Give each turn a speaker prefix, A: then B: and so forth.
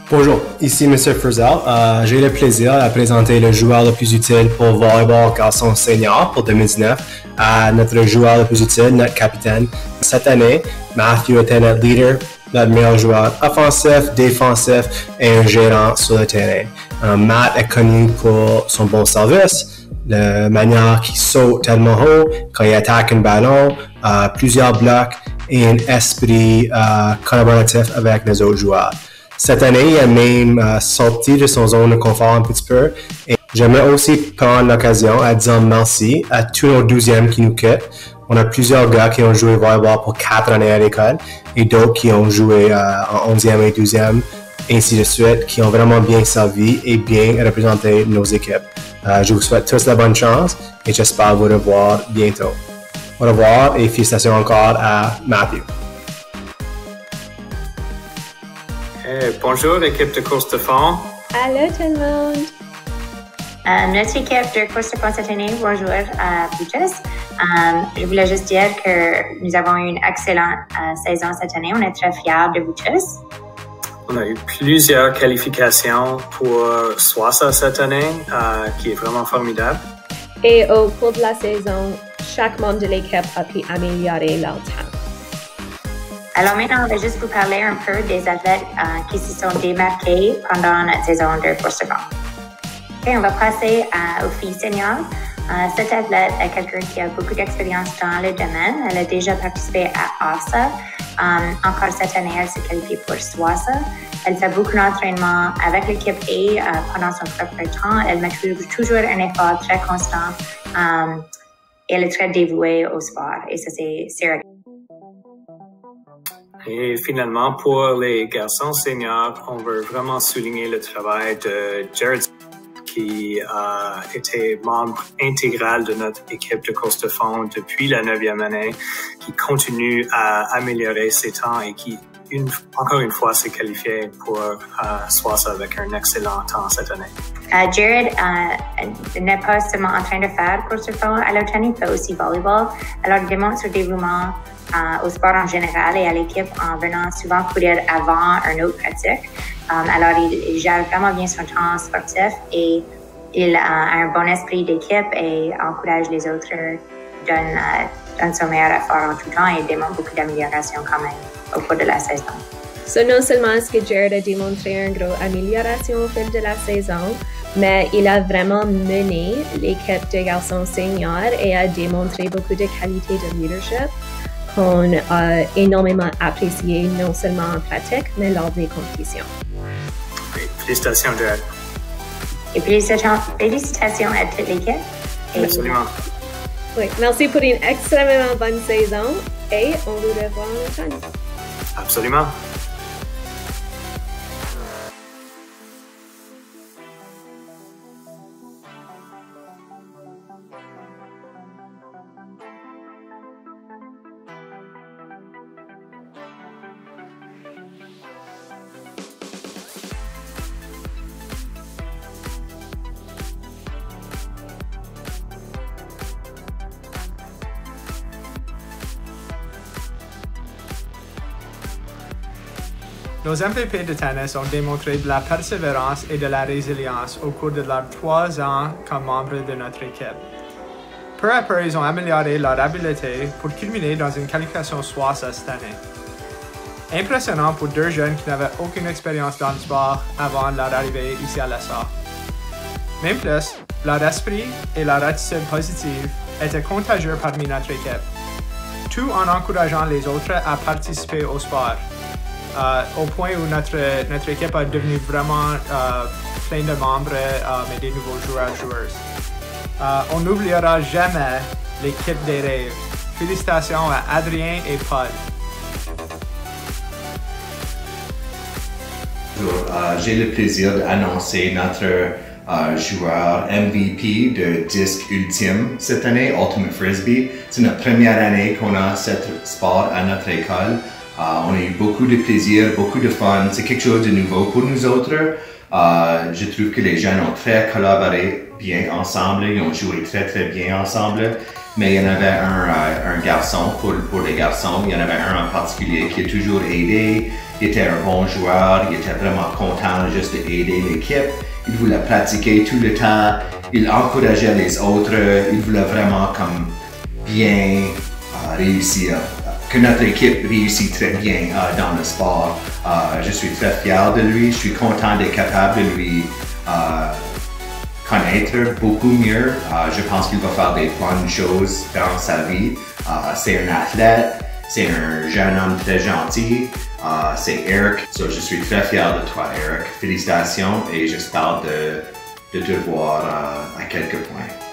A: Bonjour, ici M. Frizzell. J'ai le plaisir de présenter le joueur le plus utile pour volleyball garçon senior pour 2019 à notre joueur le plus utile, notre capitaine. Cette année, Matthew était notre leader, notre meilleur joueur offensif, défensif et un gérant sur le terrain. Matt est connu pour son bon service, la manière qu'il saute tellement haut quand il attaque un ballon, plusieurs blocs et un esprit collaboratif avec les autres joueurs. Cette année, il a même sorti de son zone de confort un petit peu. Et j'aimerais aussi prendre l'occasion à dire merci à tous nos 12e qui nous quittent. On a plusieurs gars qui ont joué volleyball pour 4 années à l'école et d'autres qui ont joué en 11e et 12e, ainsi de suite, qui ont vraiment bien servi et bien représenté nos équipes. Je vous souhaite tous la bonne chance et j'espère vous revoir bientôt. Au revoir et félicitations encore à Matthew.
B: Bonjour, équipe de course de fond.
C: Allô tout le monde.
D: Notre équipe de course de fond cette année va jouer à Buches. Je voulais juste dire que nous avons eu une excellente saison cette année. On est très fiers de Buches.
B: On a eu plusieurs qualifications pour SWASA cette année, qui est vraiment formidable.
C: Et au cours de la saison, chaque membre de l'équipe a pu améliorer leur temps.
D: Alors maintenant, on va juste vous parler un peu des athlètes qui se sont démarqués pendant notre saison de course de fond. Okay, on va passer aux filles seniors. Cette athlète est quelqu'un qui a beaucoup d'expérience dans le domaine. Elle a déjà participé à ASA. Encore cette année, elle s'est qualifiée pour SWASA. Elle fait beaucoup d'entraînement avec l'équipe et pendant son propre temps, elle met toujours un effort très constant. Elle est très dévouée au sport et ça, c'est Sarah.
B: Et finalement, pour les garçons seniors, on veut vraiment souligner le travail de Jared, qui a été membre intégral de notre équipe de course de fond depuis la 9e année, qui continue à améliorer ses temps et qui, encore une fois, s'est qualifié pour SWASA avec un excellent temps cette année.
D: Jared n'est pas seulement en train de faire course de fond à l'automne, il fait aussi volleyball. Alors, il démontre son dévouement au sport en général et à l'équipe en venant souvent courir avant une autre pratique. Alors, il gère vraiment bien son temps sportif et il a un bon esprit d'équipe et encourage les autres, donne son meilleur effort en tout temps et démontre beaucoup d'amélioration quand même au cours de la saison.
C: So, non seulement est-ce que Jared a démontré une grosse amélioration au fil de la saison, mais il a vraiment mené l'équipe de garçons seniors et a démontré beaucoup de qualités de leadership qu'on a énormément apprécié non seulement en pratique, mais lors des compétitions.
B: Oui, félicitations, Jared.
D: Et félicitations à toute l'équipe.
B: Absolument.
C: Oui, merci pour une extrêmement bonne saison et on vous revoit en automne.
B: Absolument.
E: Nos MVP de tennis ont démontré de la persévérance et de la résilience au cours de leurs 3 ans comme membres de notre équipe. Peu à peu, ils ont amélioré leur habileté pour culminer dans une qualification SWASA cette année. Impressionnant pour 2 jeunes qui n'avaient aucune expérience dans le sport avant leur arrivée ici à l'ESA. Même plus, leur esprit et leur attitude positive étaient contagieux parmi notre équipe, tout en encourageant les autres à participer au sport. Au point où notre équipe est devenue vraiment plein de membres, mais des nouveaux joueurs-joueuses. On n'oubliera jamais l'équipe des rêves. Félicitations à Adrien et Paul.
F: J'ai le plaisir d'annoncer notre joueur MVP de disque ultime cette année, Ultimate Frisbee. C'est notre première année qu'on a ce sport à notre école. On a eu beaucoup de plaisir, beaucoup de fun. C'est quelque chose de nouveau pour nous autres. Je trouve que les jeunes ont très collaboré bien ensemble. Ils ont joué très bien ensemble. Mais il y en avait un garçon, pour les garçons, il y en avait un en particulier qui a toujours aidé, Il était un bon joueur, il était vraiment content juste d'aider l'équipe. Il voulait pratiquer tout le temps, il encourageait les autres, il voulait vraiment comme bien réussir. Que notre équipe réussit très bien dans le sport. Je suis très fier de lui, je suis content d'être capable de lui connaître beaucoup mieux. Je pense qu'il va faire des bonnes choses dans sa vie. C'est un athlète, c'est un jeune homme très gentil. C'est Eric. So, je suis très fier de toi, Eric. Félicitations et j'espère de te voir à quelques points.